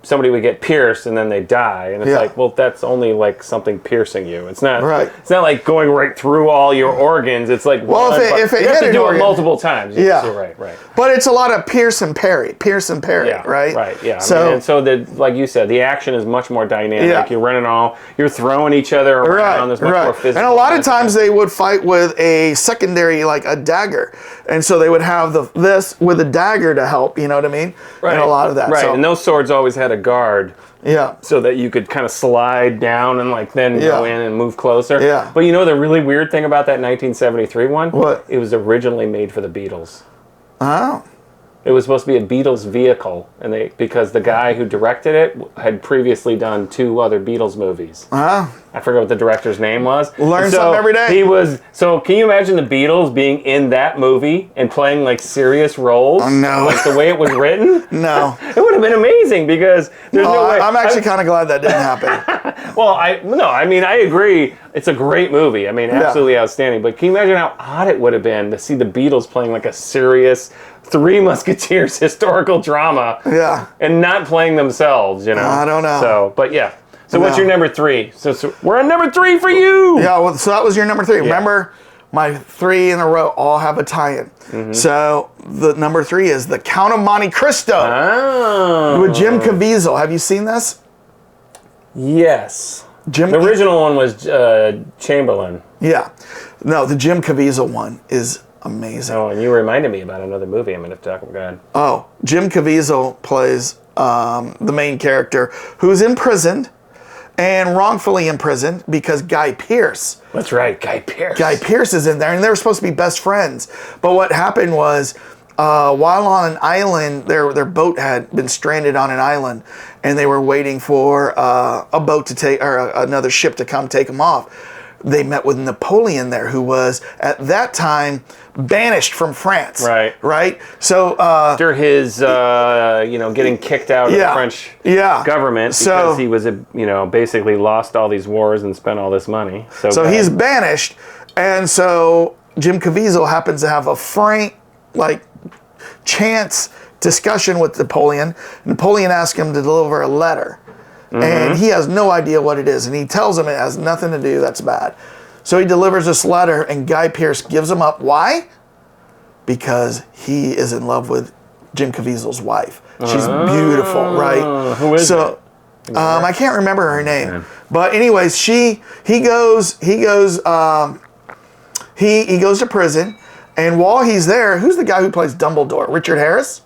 Speaker 2: somebody would get pierced and then they die, and it's like, well, that's only like something piercing you. It's not
Speaker 1: right.
Speaker 2: It's not like going right through all your organs. It's like,
Speaker 1: well, if it
Speaker 2: you have
Speaker 1: hit
Speaker 2: to do
Speaker 1: organ,
Speaker 2: it multiple times.
Speaker 1: Yeah,
Speaker 2: right.
Speaker 1: But it's a lot of pierce and parry, right?
Speaker 2: Right. Yeah.
Speaker 1: So,
Speaker 2: and so like you said, the action is much more dynamic.
Speaker 1: Yeah.
Speaker 2: You're running you're throwing each other around. There's much more physical.
Speaker 1: And a lot of times they would fight with a secondary, like a dagger, and so they would have this with a dagger to help. You know what I mean?
Speaker 2: Right.
Speaker 1: And a lot of that.
Speaker 2: Right.
Speaker 1: So,
Speaker 2: and those swords always had a guard.
Speaker 1: Yeah.
Speaker 2: So that you could kind of slide down and like then go in and move closer.
Speaker 1: Yeah.
Speaker 2: But the really weird thing about that 1973 one?
Speaker 1: What?
Speaker 2: It was originally made for the Beatles.
Speaker 1: Oh.
Speaker 2: It was supposed to be a Beatles vehicle, and because the guy who directed it had previously done 2 other Beatles movies. I forget what the director's name was.
Speaker 1: Learn something every day.
Speaker 2: So can you imagine the Beatles being in that movie and playing like serious roles?
Speaker 1: Oh, no.
Speaker 2: Like the way it was written?
Speaker 1: No.
Speaker 2: It would have been amazing because there's no way.
Speaker 1: I'm actually kind of glad that didn't happen.
Speaker 2: Well, I agree. It's a great movie. I mean, absolutely outstanding. But can you imagine how odd it would have been to see the Beatles playing like a serious Three Musketeers historical drama?
Speaker 1: Yeah.
Speaker 2: And not playing themselves,
Speaker 1: I don't know.
Speaker 2: So, but yeah. So what's your number 3? So we're on number 3 for you.
Speaker 1: Yeah, well, so that was your number 3.
Speaker 2: Yeah.
Speaker 1: Remember, my 3 in a row all have a tie-in. Mm-hmm. So the number 3 is The Count of Monte Cristo with Jim Caviezel. Have you seen this?
Speaker 2: Yes.
Speaker 1: The
Speaker 2: original one was Chamberlain.
Speaker 1: Yeah. No, the Jim Caviezel one is amazing.
Speaker 2: Oh, and you reminded me about another movie I'm going to talk about.
Speaker 1: Oh, Jim Caviezel plays the main character who's imprisoned and wrongfully imprisoned because Guy Pearce.
Speaker 2: That's right, Guy Pearce.
Speaker 1: Guy Pearce is in there, and they were supposed to be best friends. But what happened was, while on an island, their boat had been stranded on an island, and they were waiting for a boat to take, or another ship to come take them off. They met with Napoleon there, who was at that time banished from France.
Speaker 2: Right.
Speaker 1: Right. So
Speaker 2: after his, getting kicked out of the French government because he was, basically lost all these wars and spent all this money. So
Speaker 1: he's banished, and so Jim Caviezel happens to have a frank, chance discussion with Napoleon. Napoleon asks him to deliver a letter. And he has no idea what it is. And he tells him it has nothing to do, that's bad. So he delivers this letter, and Guy Pearce gives him up. Why? Because he is in love with Jim Caviezel's wife. She's beautiful, right?
Speaker 2: Who is it?
Speaker 1: I can't remember her name. But anyways, he goes to prison. And while he's there, who's the guy who plays Dumbledore? Richard Harris?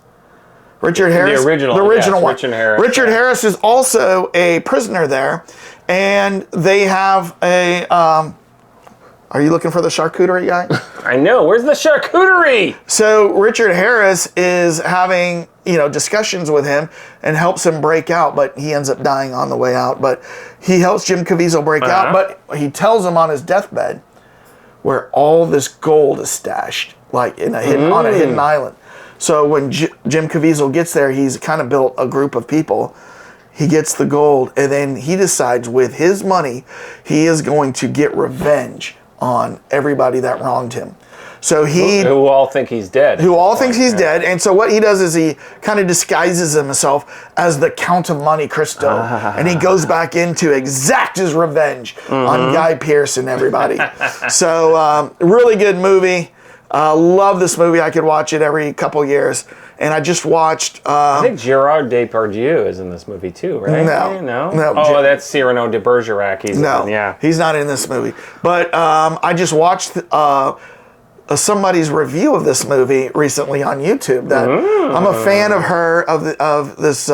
Speaker 1: Richard Harris?
Speaker 2: The original one.
Speaker 1: Richard Harris. Richard Harris is also a prisoner there. And they have a... are you looking for the charcuterie guy?
Speaker 2: I know. Where's the charcuterie?
Speaker 1: So Richard Harris is having, discussions with him and helps him break out, but he ends up dying on the way out. But he helps Jim Caviezel break out, but he tells him on his deathbed where all this gold is stashed. like on a hidden island. So when Jim Caviezel gets there, he's kind of built a group of people. He gets the gold, and then he decides with his money, he is going to get revenge on everybody that wronged him. So
Speaker 2: who all think he's dead.
Speaker 1: Who all thinks he's dead. And so what he does is he kind of disguises himself as the Count of Monte Cristo. And he goes back in to exact his revenge on Guy Pearce and everybody. So really good movie. Love this movie. I could watch it every couple years. And I just watched...
Speaker 2: I think Gerard Depardieu is in this movie too, right?
Speaker 1: No.
Speaker 2: Oh, that's Cyrano de Bergerac. He's
Speaker 1: he's not in this movie. But I just watched... somebody's review of this movie recently on YouTube. That I'm a fan of her, of this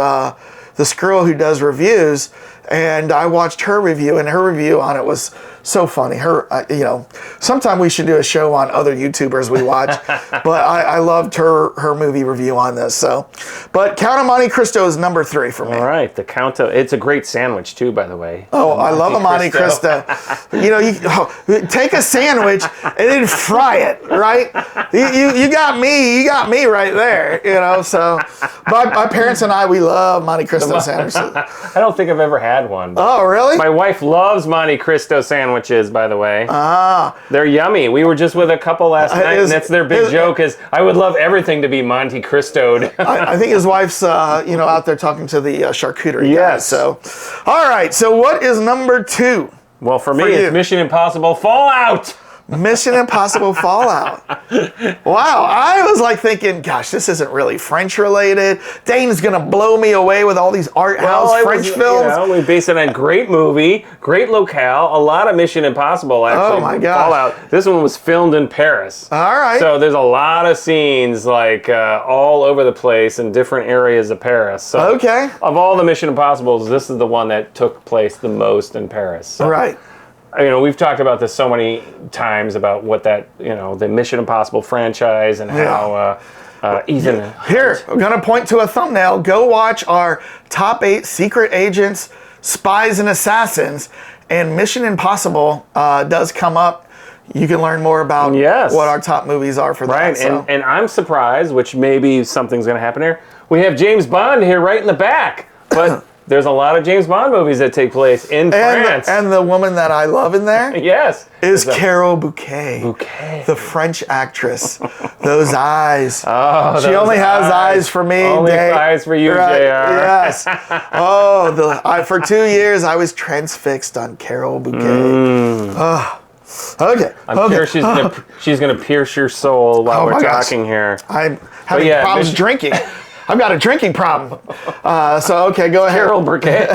Speaker 1: girl who does reviews, and I watched her review, and her review on it was so funny. Her, sometime we should do a show on other YouTubers we watch, but I loved her movie review on this. So, but Count of Monte Cristo is number 3 for me.
Speaker 2: All right, the Count of, it's a great sandwich too, by the way.
Speaker 1: Oh, I love a Monte Cristo. You take a sandwich and then fry it, right? You got me right there. So my parents and I, we love Monte Cristo sandwiches.
Speaker 2: I don't think I've ever had one.
Speaker 1: Oh, really?
Speaker 2: My wife loves Monte Cristo sandwiches, by the way. They're yummy. We were just with a couple last night, and that's their big joke is, I would love everything to be Monte Cristo'd.
Speaker 1: I think his wife's, out there talking to the charcuterie guy.
Speaker 2: Yes.
Speaker 1: So, all right. So what is number 2?
Speaker 2: Well, for me, it's Mission Impossible Fallout.
Speaker 1: Mission Impossible Fallout. Wow, I was like thinking, gosh, this isn't really French related. Dane's gonna blow me away with all these art house French films.
Speaker 2: We based it on a great movie, great locale, a lot of Mission Impossible actually.
Speaker 1: Oh my gosh.
Speaker 2: Fallout. This one was filmed in Paris.
Speaker 1: All right.
Speaker 2: So there's a lot of scenes like all over the place in different areas of Paris. So
Speaker 1: okay.
Speaker 2: Of all the Mission Impossibles, this is the one that took place the most in Paris. So.
Speaker 1: Right.
Speaker 2: We've talked about this so many times about what that, the Mission Impossible franchise and how Ethan...
Speaker 1: Here, I'm going to point to a thumbnail. Go watch our top 8 secret agents, spies, and assassins. And Mission Impossible does come up. You can learn more about what our top movies are for that.
Speaker 2: Right,
Speaker 1: So.
Speaker 2: and I'm surprised, which maybe something's going to happen here. We have James Bond here right in the back. But... There's a lot of James Bond movies that take place in France.
Speaker 1: And the woman that I love in there is Carol Bouquet. The French actress. Those eyes.
Speaker 2: Oh,
Speaker 1: she only has eyes for me.
Speaker 2: Only eyes for you,
Speaker 1: right.
Speaker 2: JR.
Speaker 1: Yes. For 2 years, I was transfixed on Carol Bouquet. Okay.
Speaker 2: I'm sure she's gonna pierce your soul while we're talking here.
Speaker 1: I'm having problems drinking. I've got a drinking problem. Okay, go ahead.
Speaker 2: Carol Bouquet.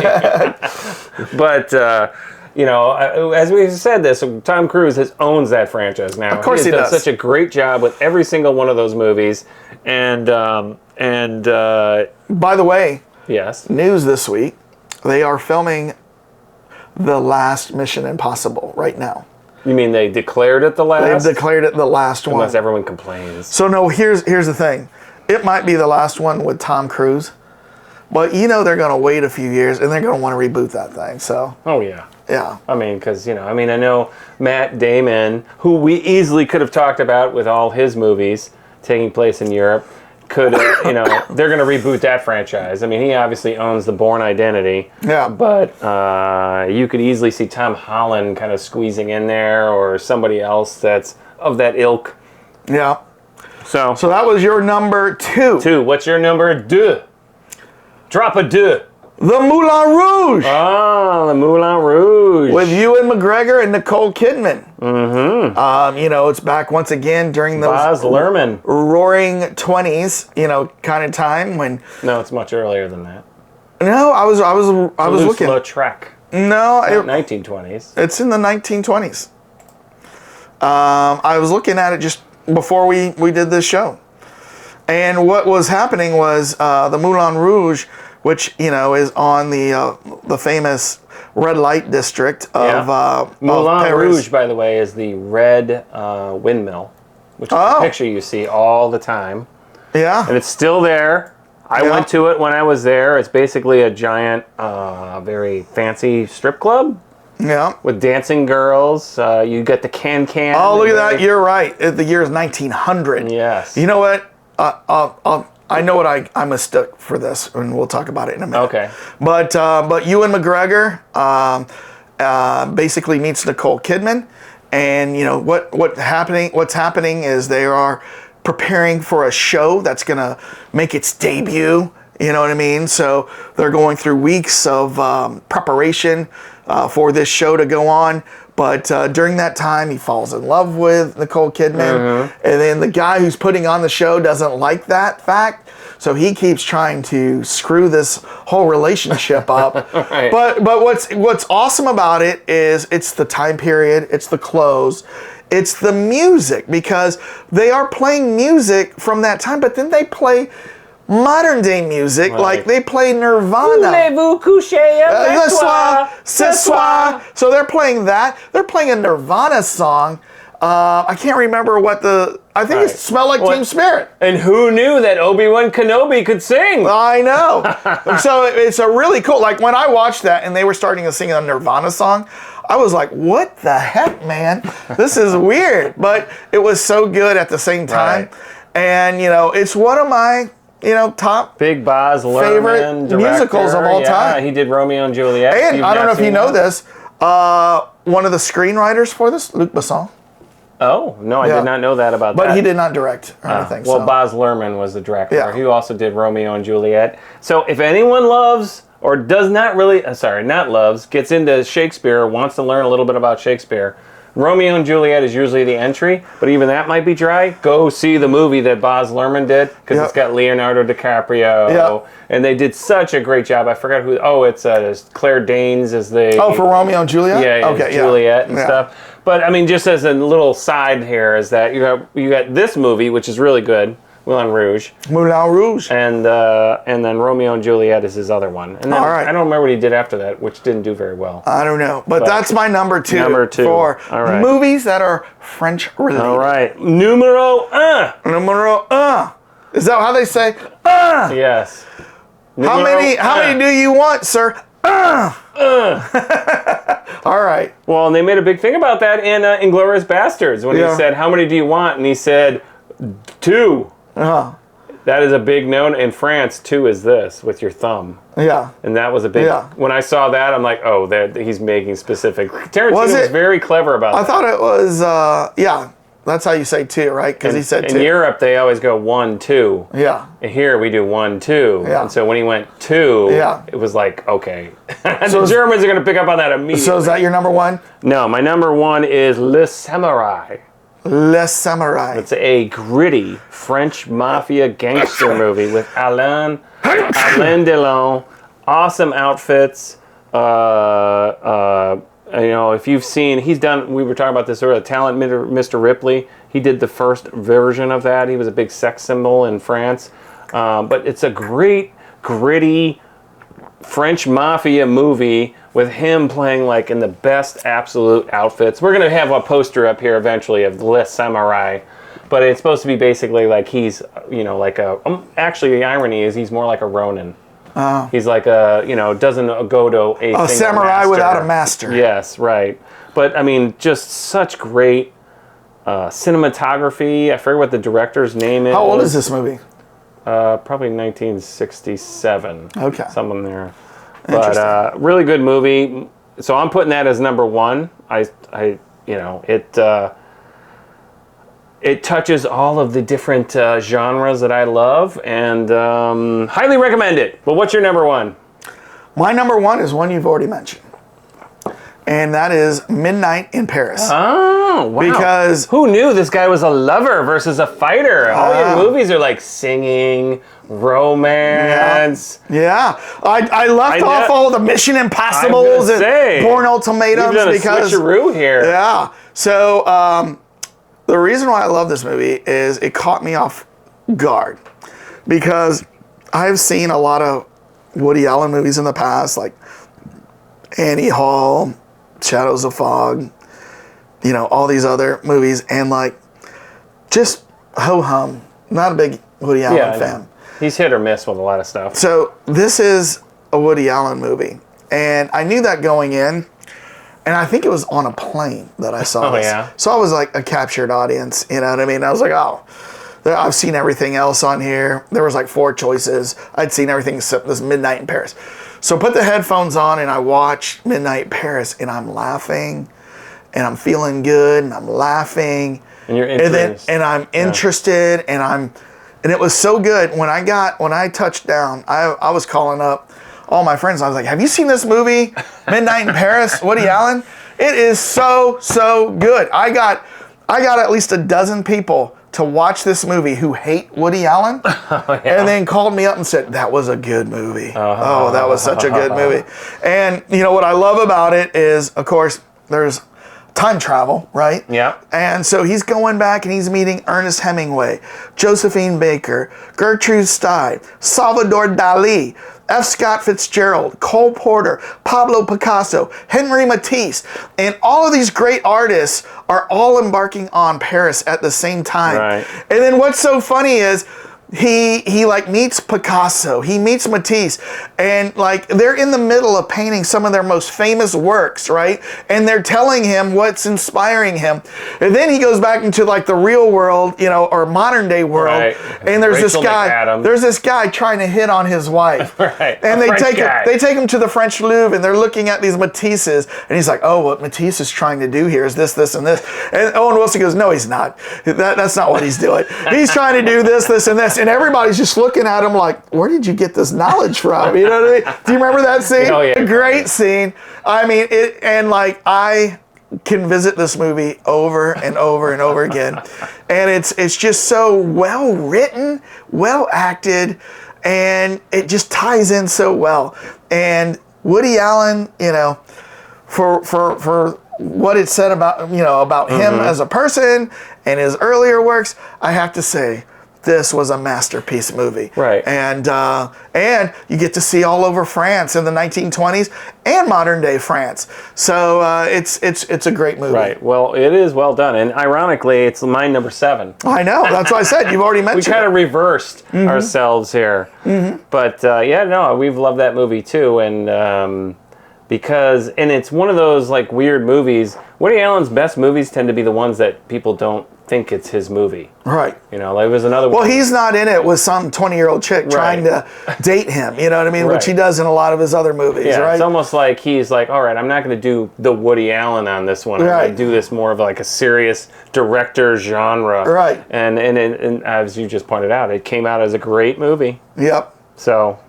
Speaker 2: But, as we said this, Tom Cruise owns that franchise now.
Speaker 1: Of course he
Speaker 2: does.
Speaker 1: does.
Speaker 2: Such a great job with every single one of those movies. And by
Speaker 1: the way, news this week, they are filming the last Mission Impossible right now.
Speaker 2: You mean they declared it the last?
Speaker 1: They've declared it the last one.
Speaker 2: Unless everyone complains.
Speaker 1: So no, here's the thing. It might be the last one with Tom Cruise, but they're going to wait a few years and they're going to want to reboot that thing. So.
Speaker 2: Oh yeah.
Speaker 1: Yeah.
Speaker 2: I mean, because I know Matt Damon, who we easily could have talked about with all his movies taking place in Europe, could they're going to reboot that franchise. I mean, he obviously owns the Bourne Identity.
Speaker 1: Yeah.
Speaker 2: But you could easily see Tom Holland kind of squeezing in there, or somebody else that's of that ilk.
Speaker 1: Yeah.
Speaker 2: So
Speaker 1: that was your number 2.
Speaker 2: What's your number 2? Drop a 2.
Speaker 1: The Moulin Rouge.
Speaker 2: Oh, the Moulin Rouge.
Speaker 1: With Ewan McGregor and Nicole Kidman. Mm-hmm. It's back once again during those
Speaker 2: Baz Luhrmann.
Speaker 1: roaring 20s, kind of time when.
Speaker 2: No, it's much earlier than that.
Speaker 1: No, I was looking.
Speaker 2: Toulouse-Lautrec.
Speaker 1: No,
Speaker 2: 1920s.
Speaker 1: It's in the 1920s. I was looking at it just before we did this show. And what was happening was the Moulin Rouge, which, is on the famous red light district of
Speaker 2: Moulin
Speaker 1: Paris.
Speaker 2: Rouge, by the way, is the red windmill, which is a picture you see all the time.
Speaker 1: Yeah.
Speaker 2: And it's still there. I went to it when I was there. It's basically a giant, very fancy strip club.
Speaker 1: Yeah.
Speaker 2: with dancing girls. You got the can-can.
Speaker 1: Oh, look at that. You're right. The year is 1900.
Speaker 2: Yes.
Speaker 1: You know what? I know what I mistook for this, and we'll talk about it in a minute.
Speaker 2: Okay.
Speaker 1: But Ewan McGregor basically meets Nicole Kidman, and you know what's happening is they are preparing for a show that's gonna make its debut. You know what I mean? So they're going through weeks of preparation for this show to go on. But during that time, he falls in love with Nicole Kidman. And then the guy who's putting on the show doesn't like that fact. So he keeps trying to screw this whole relationship up.
Speaker 2: Right.
Speaker 1: But what's awesome about it is it's the time period, it's the clothes, it's the music, because they are playing music from that time, but then they play modern day music, like they play Nirvana.
Speaker 2: Voulez-vous coucher avec toi?
Speaker 1: Ce soir. So they're playing that. They're playing a Nirvana song. I can't remember what I think it's Smell Like Teen Spirit.
Speaker 2: And who knew that Obi-Wan Kenobi could sing?
Speaker 1: I know. So it's a really cool, like when I watched that and they were starting to sing a Nirvana song, I was like, what the heck, man? This is weird. But it was so good at the same time.
Speaker 2: Right.
Speaker 1: And, you know, it's one of my top
Speaker 2: Big Baz Luhrmann,
Speaker 1: favorite
Speaker 2: director.
Speaker 1: musicals of all time.
Speaker 2: He did Romeo and Juliet.
Speaker 1: And I don't know if you know this, one of the screenwriters for this, Luc Besson.
Speaker 2: Oh, no, I did not know that about that.
Speaker 1: But he did not direct or anything.
Speaker 2: Well,
Speaker 1: so.
Speaker 2: Baz Luhrmann was the director.
Speaker 1: Yeah.
Speaker 2: He also did Romeo and Juliet. So if anyone loves or does not really, not loves, gets into Shakespeare, wants to learn a little bit about Shakespeare, Romeo and Juliet is usually the entry, but even that might be dry. Go see the movie that Baz Luhrmann did, because it's got Leonardo DiCaprio, and they did such a great job. I forgot who. Oh, it's Claire Danes as the.
Speaker 1: Oh, for Romeo and Juliet.
Speaker 2: Yeah,
Speaker 1: okay,
Speaker 2: Juliet and stuff. But I mean, just as a little side here is that you got this movie, which is really good, Moulin Rouge.
Speaker 1: Moulin Rouge.
Speaker 2: And then Romeo and Juliet is his other one. And then I don't remember what he did after that, which didn't do very well.
Speaker 1: I don't know. But that's my number two.
Speaker 2: Number two.
Speaker 1: For movies that are French related.
Speaker 2: All right. Numero un.
Speaker 1: Numero un. Is that how they say?
Speaker 2: Yes.
Speaker 1: How many do you want, sir? All right.
Speaker 2: Well, and they made a big thing about that in Inglourious Bastards when he said, "How many do you want?" And he said, 2. That is a big note. In France, 2 is this with your thumb.
Speaker 1: Yeah.
Speaker 2: And that was a big. When I saw that, I'm like, oh, he's making specific. Tarantino was very clever about that.
Speaker 1: I thought it was, that's how you say 2, right? Because he said 2.
Speaker 2: In Europe, they always go 1, 2.
Speaker 1: Yeah.
Speaker 2: And here we do 1, 2.
Speaker 1: Yeah.
Speaker 2: And so when he went 2, it was like, okay.
Speaker 1: So
Speaker 2: the Germans are going to pick up on that immediately.
Speaker 1: So is that your number 1?
Speaker 2: No, my number 1 is Le Samurai.
Speaker 1: Le Samurai.
Speaker 2: It's a gritty French mafia gangster movie with Alain Delon. Awesome outfits. If you've seen, we were talking about this earlier, Talent Mr. Ripley. He did the first version of that. He was a big sex symbol in France. But it's a great, gritty French mafia movie with him playing like in the best absolute outfits. We're going to have a poster up here eventually of Le Samurai. But it's supposed to be basically like he's, actually the irony is he's more like a Ronin. He's like doesn't go to a
Speaker 1: samurai
Speaker 2: master.
Speaker 1: without a master.
Speaker 2: Yes, right. But I mean, just such great cinematography. I forget what the director's name is.
Speaker 1: How old is this movie?
Speaker 2: Probably 1967.
Speaker 1: Okay.
Speaker 2: Something there. But really good movie. So I'm putting that as number 1. It touches all of the different genres that I love, and highly recommend it. But what's your number 1?
Speaker 1: My number 1 is one you've already mentioned, and that is Midnight in Paris.
Speaker 2: Oh, wow.
Speaker 1: Because
Speaker 2: who knew this guy was a lover versus a fighter? All your movies are like singing, romance.
Speaker 1: Yeah. I left off all the Mission Impossibles and Bourne Ultimatums.
Speaker 2: You've done a switcheroo here.
Speaker 1: Yeah. So the reason why I love this movie is it caught me off guard, because I've seen a lot of Woody Allen movies in the past, like Annie Hall, Shadows of Fog, all these other movies, and like just ho-hum. Not a big Woody Allen fan.
Speaker 2: He's hit or miss with a lot of stuff.
Speaker 1: So this is a Woody Allen movie, and I knew that going in, And I think it was on a plane that I saw this.
Speaker 2: Yeah.
Speaker 1: So I was like a captured audience, you know what I mean? I was like, oh, I've seen everything else on here. There was like 4 choices. I'd seen everything except this Midnight in Paris. So I put the headphones on and I watched Midnight in Paris, and I'm laughing and I'm feeling good and I'm laughing.
Speaker 2: And you're interested.
Speaker 1: And I'm interested and it was so good. When I touched down, I was calling up all my friends. I was like, have you seen this movie, Midnight in Paris, Woody Allen? It is so good. I got at least a dozen people to watch this movie who hate Woody Allen, and then called me up and said, that was a good movie. Oh, that was such a good movie. And you know what I love about it is, of course, there's time travel, right?
Speaker 2: Yeah.
Speaker 1: And so he's going back and he's meeting Ernest Hemingway, Josephine Baker, Gertrude Stein, Salvador Dali, F. Scott Fitzgerald, Cole Porter, Pablo Picasso, Henri Matisse, and all of these great artists are all embarking on Paris at the same time.
Speaker 2: Right.
Speaker 1: And then what's so funny is he like meets Picasso, he meets Matisse, and like they're in the middle of painting some of their most famous works, right? And they're telling him what's inspiring him. And then he goes back into like the real world, you know, or modern day world.
Speaker 2: Right.
Speaker 1: And there's
Speaker 2: Rachel
Speaker 1: this guy trying to hit on his wife.
Speaker 2: Right.
Speaker 1: And
Speaker 2: A
Speaker 1: they take him to the French Louvre, and they're looking at these Matisses, and he's like, oh, what Matisse is trying to do here is this, this, and this. And Owen Wilson goes, no, he's not. That's not what he's doing. He's trying to do this, this, and this. And everybody's just looking at him like, where did you get this knowledge from? You know what I mean? Do you remember that scene?
Speaker 2: Oh, yeah.
Speaker 1: A great scene. I mean, I can visit this movie over and over and over again. And it's just so well written, well acted, and it just ties in so well. And Woody Allen, you know, for what it said about, you know, about him as a person and his earlier works, I have to say, this was a masterpiece movie.
Speaker 2: Right.
Speaker 1: And you get to see all over France in the 1920s and modern day France. So it's a great movie.
Speaker 2: Right. Well, it is well done. And ironically, it's mine number 7.
Speaker 1: I know. That's what I said. You've already mentioned
Speaker 2: We kind of
Speaker 1: it.
Speaker 2: reversed ourselves here. But yeah, no, we've loved that movie too. And and it's one of those like weird movies. Woody Allen's best movies tend to be the ones that people don't think it's his movie.
Speaker 1: Right.
Speaker 2: You know, like, it was another
Speaker 1: Well,
Speaker 2: one.
Speaker 1: he's not in it with some 20-year-old chick trying to date him, you know what I mean?
Speaker 2: Right.
Speaker 1: Which he does in a lot of his other movies,
Speaker 2: Yeah,
Speaker 1: right?
Speaker 2: it's almost like he's like, all right, I'm not going to do the Woody Allen on this one. I'm going to do this more of like a serious director genre.
Speaker 1: Right.
Speaker 2: And as you just pointed out, it came out as a great movie.
Speaker 1: Yep.
Speaker 2: So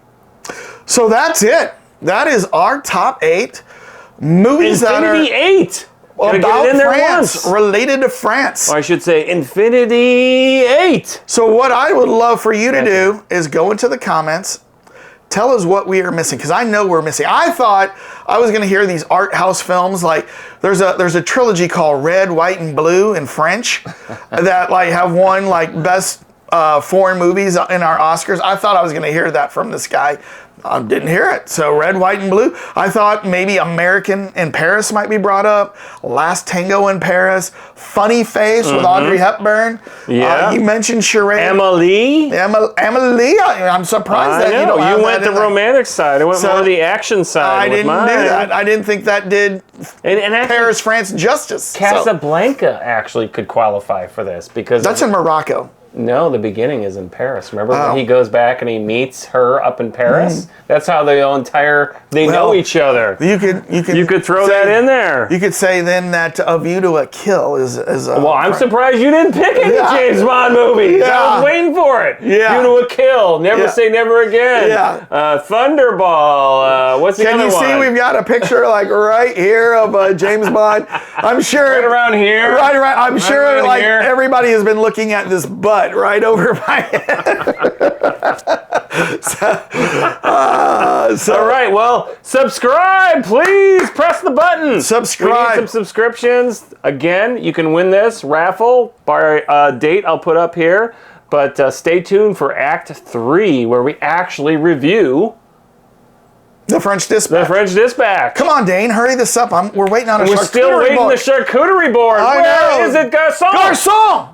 Speaker 1: that's it. That is our top 8 movies that are
Speaker 2: Infinity 8! Gotta get
Speaker 1: about
Speaker 2: it in there
Speaker 1: France,
Speaker 2: once.
Speaker 1: related to France.
Speaker 2: Or I should say Infinity 8!
Speaker 1: So what I would love for you to do is go into the comments, tell us what we are missing, because I know we're missing. I thought I was going to hear these art house films, like there's a trilogy called Red, White, and Blue in French that like have won like best foreign movies in our Oscars. I thought I was going to hear that from this guy. I didn't hear it. So Red, White, and Blue. I thought maybe American in Paris might be brought up. Last Tango in Paris. Funny Face with Audrey Hepburn.
Speaker 2: Yeah.
Speaker 1: You mentioned Charade.
Speaker 2: Emily?
Speaker 1: Emily. I'm surprised that you don't have
Speaker 2: you went
Speaker 1: that
Speaker 2: the romantic side. I went more the action side.
Speaker 1: I didn't
Speaker 2: with
Speaker 1: do
Speaker 2: mine.
Speaker 1: that. I didn't think that did
Speaker 2: And actually,
Speaker 1: Paris, France justice.
Speaker 2: Casablanca actually could qualify for this because
Speaker 1: That's in Morocco.
Speaker 2: No, the beginning is in Paris. Remember when he goes back and he meets her up in Paris? That's how they know each other.
Speaker 1: You could
Speaker 2: throw that in there.
Speaker 1: You could say then that A View to a Kill is
Speaker 2: Well, I'm surprised you didn't pick any James Bond movies.
Speaker 1: Yeah.
Speaker 2: I was waiting for it.
Speaker 1: Yeah.
Speaker 2: View to a Kill. Never Say Never Again.
Speaker 1: Yeah.
Speaker 2: Thunderball. What's the
Speaker 1: Can
Speaker 2: other
Speaker 1: you
Speaker 2: one?
Speaker 1: see we've got a picture like right here of James Bond? I'm sure
Speaker 2: right around here.
Speaker 1: Right. I'm sure
Speaker 2: around
Speaker 1: like
Speaker 2: here.
Speaker 1: everybody has been looking at this butt right over my head.
Speaker 2: All right, well, subscribe, please. Press the button.
Speaker 1: Subscribe.
Speaker 2: We need some subscriptions. Again, you can win this raffle by date I'll put up here. But stay tuned for Act 3, where we actually review
Speaker 1: The French Dispatch.
Speaker 2: The French Dispatch.
Speaker 1: Come on, Dane, hurry this up. We're waiting on a
Speaker 2: We're
Speaker 1: charcuterie
Speaker 2: still waiting
Speaker 1: board.
Speaker 2: the charcuterie board.
Speaker 1: I
Speaker 2: Where
Speaker 1: know.
Speaker 2: is it, Garçon?
Speaker 1: Garçon!